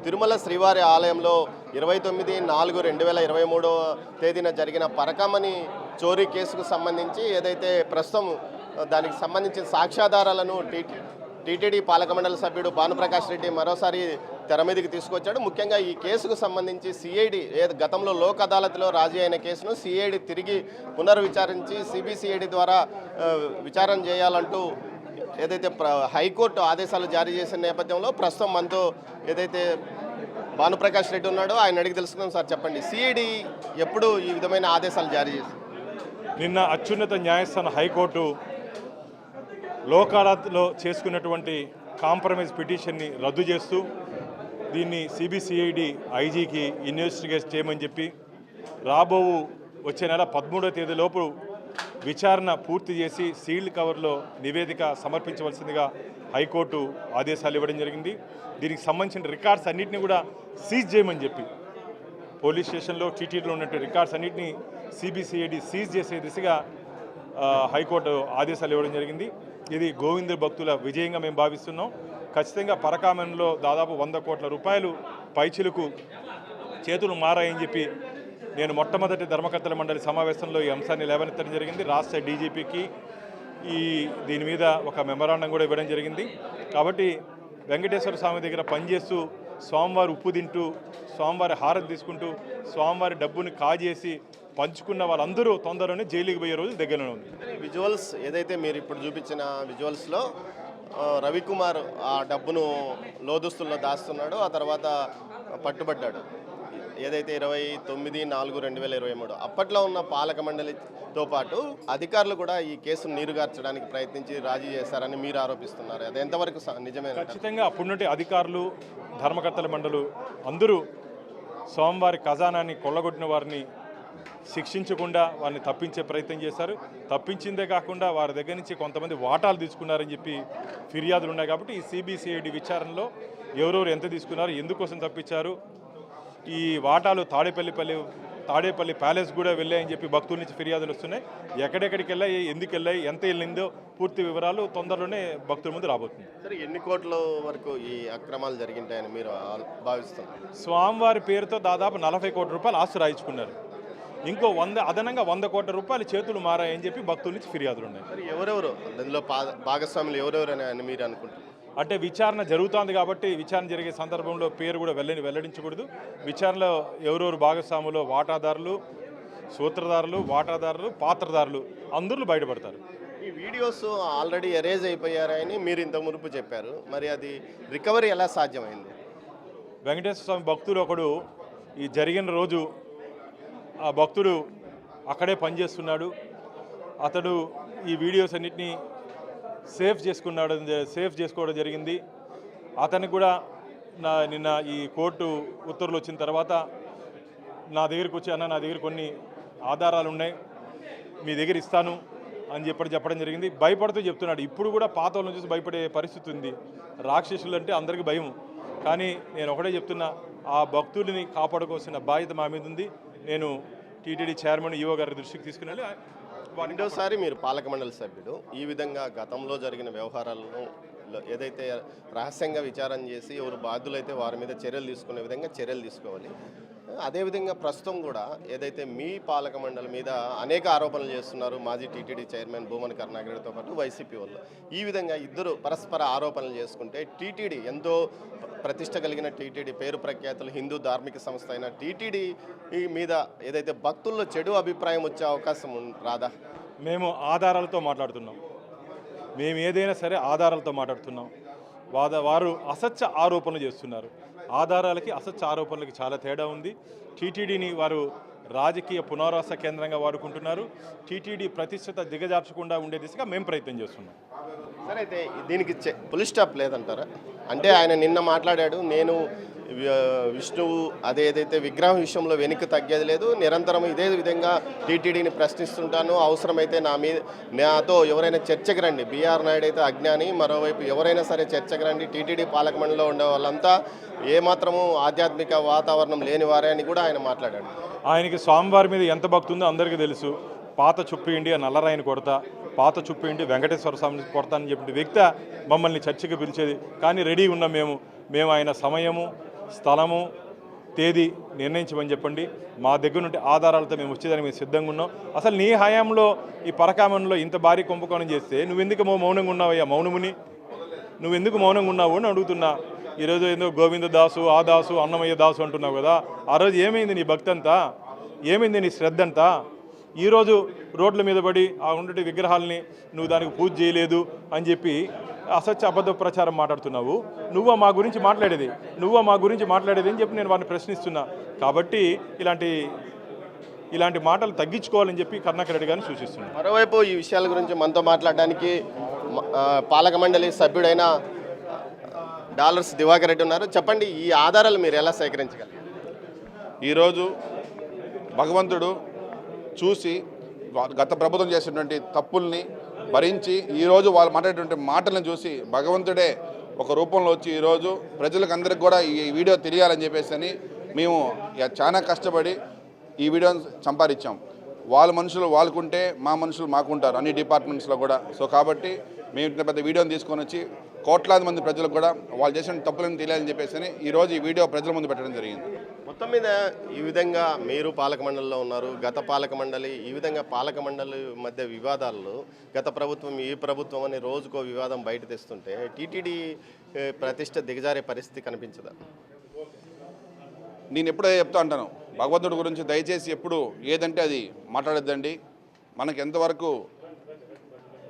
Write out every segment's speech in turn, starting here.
తిరుమల శ్రీవారి ఆలయంలో 29/4/2023 తేదీన జరిగిన పరకామణి చోరీ కేసుకు సంబంధించి ఏదైతే ప్రస్తుతం దానికి సంబంధించిన సాక్ష్యాధారాలను టీటీడీ పాలక మండలి సభ్యుడు భానుప్రకాష్ రెడ్డి మరోసారి తెర మీదకి తీసుకొచ్చాడు. ముఖ్యంగా ఈ కేసుకు సంబంధించి సిఐడి గతంలో లోక్ అదాలత్లో రాజీ అయిన కేసును సిఐడి తిరిగి పునర్విచారించి సిబిసిఐడి ద్వారా విచారణ చేయాలంటూ ఏదైతే హైకోర్టు ఆదేశాలు జారీ చేసిన నేపథ్యంలో ప్రస్తుతం మనతో ఏదైతే భానుప్రకాష్ రెడ్డి ఉన్నాడో ఆయన అడిగి తెలుసుకుందాం. సార్ చెప్పండి, సిఐడి ఎప్పుడు ఈ విధమైన ఆదేశాలు జారీ చేసింది? నిన్న అత్యున్నత న్యాయస్థానం హైకోర్టు లోక్ అదాలత్లో చేసుకున్నటువంటి కాంప్రమైజ్ పిటిషన్ని రద్దు చేస్తూ దీన్ని సిబిసిఐడి ఐజీకి ఇన్వెస్టిగేట్ చేయమని చెప్పి వచ్చే నెల 13వ తేదీలోపు విచారణ పూర్తి చేసి సీల్డ్ కవర్లో నివేదిక సమర్పించవలసిందిగా హైకోర్టు ఆదేశాలు ఇవ్వడం జరిగింది. దీనికి సంబంధించిన రికార్డ్స్ అన్నింటినీ కూడా సీజ్ చేయమని చెప్పి పోలీస్ స్టేషన్లో టీటీడీలో ఉన్నటువంటి రికార్డ్స్ అన్నింటినీ సిబిసిఐడి సీజ్ చేసే దిశగా హైకోర్టు ఆదేశాలు ఇవ్వడం జరిగింది. ఇది గోవింద భక్తుల విజయంగా మేము భావిస్తున్నాం. ఖచ్చితంగా పరకామణిలో దాదాపు 100 కోట్ల రూపాయలు పైచిలకు చేతులు మారాయని చెప్పి నేను మొట్టమొదటి ధర్మకర్తల మండలి సమావేశంలో ఈ అంశాన్ని లేవనెత్తడం జరిగింది. రాష్ట్ర డీజీపీకి దీని మీద ఒక మెమరాండం కూడా ఇవ్వడం జరిగింది. కాబట్టి వెంకటేశ్వర స్వామి దగ్గర పనిచేస్తూ స్వామివారి ఉప్పు తింటూ స్వామివారి హారతి తీసుకుంటూ స్వామివారి డబ్బుని కాజేసి పంచుకున్న వాళ్ళందరూ తొందరలోనే జైలుకి పోయే రోజు దగ్గరలో ఉంది. విజువల్స్ ఏదైతే మీరు ఇప్పుడు చూపించిన విజువల్స్లో రవికుమార్ ఆ డబ్బును లోదుస్తుల్లో దాస్తున్నాడు, ఆ తర్వాత పట్టుబడ్డాడు. ఏదైతే 29/4/2023 అప్పట్లో ఉన్న పాలక మండలితో పాటు అధికారులు కూడా ఈ కేసును నీరుగార్చడానికి ప్రయత్నించి రాజీ చేశారని మీరు ఆరోపిస్తున్నారు. అది ఎంతవరకు నిజమే? ఖచ్చితంగా అప్పుడున్నటి అధికారులు ధర్మకర్తల మండలు అందరూ స్వామివారి ఖజానాన్ని కొల్లగొట్టిన వారిని శిక్షించకుండా వారిని తప్పించే ప్రయత్నం చేశారు. తప్పించిందే కాకుండా వారి దగ్గర నుంచి కొంతమంది వాటాలు తీసుకున్నారని చెప్పి ఫిర్యాదులు ఉన్నాయి. కాబట్టి ఈ సిబిసిఐడి విచారణలో ఎవరెవరు ఎంత తీసుకున్నారు, ఎందుకోసం తప్పించారు, ఈ వాటాలు తాడేపల్లి ప్యాలెస్ కూడా వెళ్ళాయని చెప్పి భక్తుల నుంచి ఫిర్యాదులు వస్తున్నాయి. ఎక్కడెక్కడికి వెళ్ళాయి, ఎందుకు వెళ్ళాయి, ఎంత వెళ్ళిందో పూర్తి వివరాలు తొందరలోనే భక్తుల ముందు రాబోతుంది. సరే, ఎన్ని కోట్ల వరకు ఈ అక్రమాలు జరిగింటాయని మీరు భావిస్తున్నారు? స్వామివారి పేరుతో దాదాపు 40 కోట్ల రూపాయలు ఆస్తి రాయించుకున్నారు. ఇంకో 100 కోట్ల రూపాయలు చేతులు మారాయని చెప్పి భక్తుల నుంచి ఫిర్యాదులు ఉన్నాయి. ఎవరెవరు దానిలో భాగస్వాములు ఎవరెవరు అని మీరు అనుకుంటారు? అంటే విచారణ జరుగుతోంది కాబట్టి విచారణ జరిగే సందర్భంలో పేరు కూడా వెల్లడించకూడదు. విచారణలో ఎవరెవరు భాగస్వాములు, వాటాదారులు, సూత్రధారులు, పాత్రధారులు అందరూ బయటపడతారు. ఈ వీడియోస్ ఆల్రెడీ ఎరేజ్ అయిపోయారని మీరు ఇంత మునుపు చెప్పారు, మరి అది రికవరీ ఎలా సాధ్యమైంది? వెంకటేశ్వర స్వామి భక్తుడు ఒకడు ఈ జరిగిన రోజు ఆ భక్తుడు అక్కడే పనిచేస్తున్నాడు. అతడు ఈ వీడియోస్ అన్నిటినీ సేవ్ చేసుకోవడం జరిగింది. అతనికి కూడా నిన్న ఈ కోర్టు ఉత్తర్వులు వచ్చిన తర్వాత నా దగ్గరికి వచ్చి, అన్న నా దగ్గర కొన్ని ఆధారాలు ఉన్నాయి, మీ దగ్గర ఇస్తాను అని చెప్పడం జరిగింది. భయపడుతూ చెప్తున్నాడు. ఇప్పుడు కూడా పాత వాళ్ళని చూసి భయపడే పరిస్థితి ఉంది. రాక్షసులు అంటే అందరికీ భయం. కానీ నేను ఒకటే చెప్తున్నా, ఆ భక్తుడిని కాపాడుకోవాల్సిన బాధ్యత మా మీద ఉంది. నేను టీటీడీ చైర్మన్ ఈవో గారి దృష్టికి తీసుకుని వెళ్ళి రెండోసారి మీరు పాలక మండలి సభ్యుడు, ఈ విధంగా గతంలో జరిగిన వ్యవహారాలను ఏదైతే రహస్యంగా విచారణ చేసి ఎవరు బాధ్యులైతే వారి మీద చర్యలు తీసుకునే విధంగా చర్యలు తీసుకోవాలి. అదేవిధంగా ప్రస్తుతం కూడా ఏదైతే మీ పాలక మండలి మీద అనేక ఆరోపణలు చేస్తున్నారు మాజీ టీటీడీ చైర్మన్ భూమన కరుణాకర్తో పాటు వైసీపీ వాళ్ళు, ఈ విధంగా ఇద్దరు పరస్పర ఆరోపణలు చేసుకుంటే టీటీడీ ఎంతో ప్రతిష్ట కలిగిన టీటీడీ, పేరు ప్రఖ్యాతులు హిందూ ధార్మిక సంస్థ అయిన టీటీడీ మీద ఏదైతే భక్తుల్లో చెడు అభిప్రాయం వచ్చే అవకాశం రాదా? మేము ఆధారాలతో మాట్లాడుతున్నాం. మేము ఏదైనా సరే ఆధారాలతో మాట్లాడుతున్నాం. వారు అసత్య ఆరోపణలు చేస్తున్నారు. ఆధారాలకి అసత్య ఆరోపణలకి చాలా తేడా ఉంది. టీటీడీని వారు రాజకీయ పునరావాస కేంద్రంగా వాడుకుంటున్నారు. టీటీడీ ప్రతిష్టత దిగజార్చకుండా ఉండే దిశగా మేము ప్రయత్నం చేస్తున్నాం. సరే, అయితే దీనికి పులి స్టాప్ లేదంటారా? అంటే ఆయన నిన్న మాట్లాడాడు, నేను విష్ణువు ఏదైతే విగ్రహం విషయంలో వెనక్కి తగ్గేది లేదు, నిరంతరం ఇదే విధంగా టీటీడీని ప్రశ్నిస్తుంటాను, అవసరమైతే నాతో ఎవరైనా చర్చకు రండి. బీఆర్ నాయుడు అయితే అజ్ఞాని, మరోవైపు ఎవరైనా సరే చర్చకు రండి. టీటీడీ పాలక మండలిలో ఉండే వాళ్ళంతా ఏమాత్రము ఆధ్యాత్మిక వాతావరణం లేని వారే అని కూడా ఆయన మాట్లాడాడు. ఆయనకి స్వామివారి మీద ఎంత భక్తి ఉందో అందరికీ తెలుసు. పాత చుప్పి ఇండి నల్లరాయిని కొడతా, పాత చుప్పి ఇండి వెంకటేశ్వర స్వామిని కొడతా అని చెప్పిన వ్యక్తి మమ్మల్ని చర్చకి పిలిచేది. కానీ రెడీ ఉన్నాం మేము ఆయన సమయము స్థలము తేదీ నిర్ణయించమని చెప్పండి. మా దగ్గర నుండి ఆధారాలతో మేము వచ్చేదానికి మేము సిద్ధంగా ఉన్నాం. అసలు నీ హయాంలో ఈ పరకామణిలో ఇంత భారీ కుంభకోణం చేస్తే నువ్వెందుకు మౌనంగా ఉన్నావయ్యా? మౌనముని నువ్వెందుకు మౌనంగా ఉన్నావు అని అడుగుతున్నా. ఈరోజు ఏదో గోవిందదాసు ఆ దాసు అన్నమయ్య దాసు అంటున్నావు కదా, ఆ రోజు ఏమైంది నీ భక్తి అంతా? ఏమైంది నీ శ్రద్ధ అంతా? ఈరోజు రోడ్ల మీద పడి ఆ ఉండే విగ్రహాలని నువ్వు దానికి పూజ చేయలేదు అని చెప్పి అసత్య అబద్ధ ప్రచారం మాట్లాడుతున్నావు. నువ్వా మా గురించి మాట్లాడేది అని చెప్పి నేను వారిని ప్రశ్నిస్తున్నా. కాబట్టి ఇలాంటి మాటలు తగ్గించుకోవాలని చెప్పి కరుణాకర్ రెడ్డి గారిని సూచిస్తున్నాను. మరోవైపు ఈ విషయాల గురించి మనతో మాట్లాడడానికి పాలక మండలి సభ్యుడైన డాలర్స్ దివాకర్ రెడ్డి ఉన్నారు. చెప్పండి, ఈ ఆధారాలు మీరు ఎలా సేకరించగలరు? ఈరోజు భగవంతుడు చూసి గత ప్రభుత్వం చేసినటువంటి తప్పుల్ని భరించి ఈరోజు వాళ్ళు మాట్లాడేటువంటి మాటలను చూసి భగవంతుడే ఒక రూపంలో వచ్చి ఈరోజు ప్రజలకు అందరికి కూడా ఈ వీడియో తెలియాలని చెప్పేసి మేము చాలా కష్టపడి ఈ వీడియోని సంపాదించాం. వాళ్ళ మనుషులు వాళ్ళకుంటే మా మనుషులు మాకుంటారు అన్ని డిపార్ట్మెంట్స్లో కూడా. సో కాబట్టి మేము ఇంత పెద్ద వీడియోని తీసుకొని వచ్చి కోట్లాది మంది ప్రజలకు కూడా వాళ్ళు చేసిన తప్పులను తెలియాలని చెప్పేసి ఈరోజు ఈ వీడియో ప్రజల ముందు పెట్టడం జరిగింది. మొత్తం మీద ఈ విధంగా మీరు పాలక మండలిలో ఉన్నారు, గత పాలక మండలి, ఈ విధంగా పాలక మండలి మధ్య వివాదాల్లో గత ప్రభుత్వం ఈ ప్రభుత్వం అని రోజుకో వివాదం బయట తెస్తుంటే టీటీడీ ప్రతిష్ట దిగజారే పరిస్థితి కనిపించదా? నేను ఎప్పుడో చెప్తా అంటాను, భగవంతుడి గురించి దయచేసి ఎప్పుడు ఏదంటే అది మాట్లాడొద్దండి. మనకి ఎంతవరకు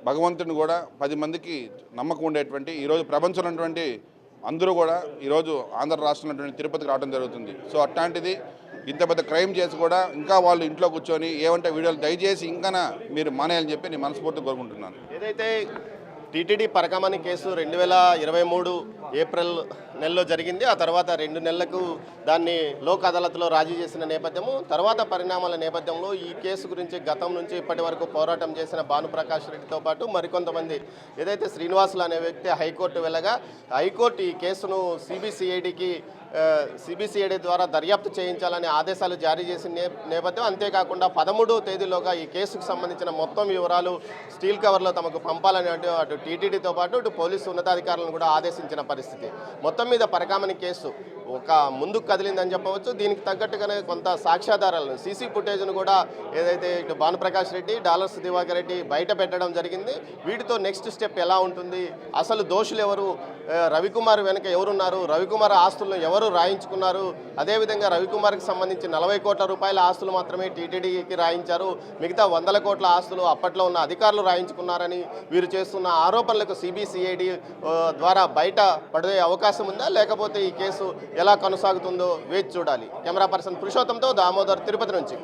భగవంతుని కూడా 10 మందికి నమ్మకం ఉండేటువంటి ఈరోజు ప్రపంచంలో ఉన్నటువంటి అందరూ కూడా ఈరోజు ఆంధ్ర రాష్ట్రంలో ఉన్నటువంటి తిరుపతికి రావడం జరుగుతుంది. సో అట్లాంటిది ఇంత పెద్ద క్రైమ్ చేసి కూడా ఇంకా వాళ్ళు ఇంట్లో కూర్చొని ఏమంటే వీడియోలు దయచేసి ఇంకా మీరు మానేయాలని చెప్పి నేను మనస్ఫూర్తిగా కోరుకుంటున్నాను. ఏదైతే టీటీడీ పరకామణి కేసు 2023 ఏప్రిల్ నెలలో జరిగింది. ఆ తర్వాత 2 నెలలకు దాన్ని లోక్ అదాలత్లో రాజీ చేసిన నేపథ్యము, తర్వాత పరిణామాల నేపథ్యంలో ఈ కేసు గురించి గతం నుంచి ఇప్పటి వరకు పోరాటం చేసిన భానుప్రకాష్ రెడ్డితో పాటు మరికొంతమంది ఏదైతే శ్రీనివాసులు అనే వ్యక్తి హైకోర్టు వెళ్ళగా హైకోర్టు ఈ కేసును సిబిసిఐడి ద్వారా దర్యాప్తు చేయించాలని ఆదేశాలు జారీ చేసిన నేపథ్యం. అంతేకాకుండా 13వ తేదీలోగా ఈ కేసుకు సంబంధించిన మొత్తం వివరాలు స్టీల్ కవర్లో తమకు పంపాలని అటు టీటీడీతో పాటు ఇటు పోలీసు ఉన్నతాధికారులను కూడా ఆదేశించిన పరిస్థితి. మొత్తం మీద పరకామణి కేసు ఒక ముందుకు కదిలిందని చెప్పవచ్చు. దీనికి తగ్గట్టుగానే కొంత సాక్ష్యాధారాలను సీసీ ఫుటేజ్ను కూడా ఏదైతే ఇటు భానుప్రకాష్ రెడ్డి, డాలర్స్ దివాకర్ రెడ్డి బయట పెట్టడం జరిగింది. వీటితో నెక్స్ట్ స్టెప్ ఎలా ఉంటుంది, అసలు దోషులు ఎవరు, రవికుమార్ వెనుక ఎవరున్నారు, రవికుమార్ ఆస్తులను ఎవరు రాయించుకున్నారు, అదేవిధంగా రవికుమార్కి సంబంధించి 40 కోట్ల రూపాయల ఆస్తులు మాత్రమే టీటీడీకి రాయించారు, మిగతా 100 కోట్ల ఆస్తులు అప్పట్లో ఉన్న అధికారులు రాయించుకున్నారని వీరు చేస్తున్న ఆరోపణలకు సిబిసిఐడి ద్వారా బయట పడే అవకాశం ఉందా, లేకపోతే ఈ కేసు ఎలా కొనసాగుతుందో వేచి చూడాలి. కెమెరా పర్సన్ పురుషోత్తంతో దామోదర్, తిరుపతి నుంచి.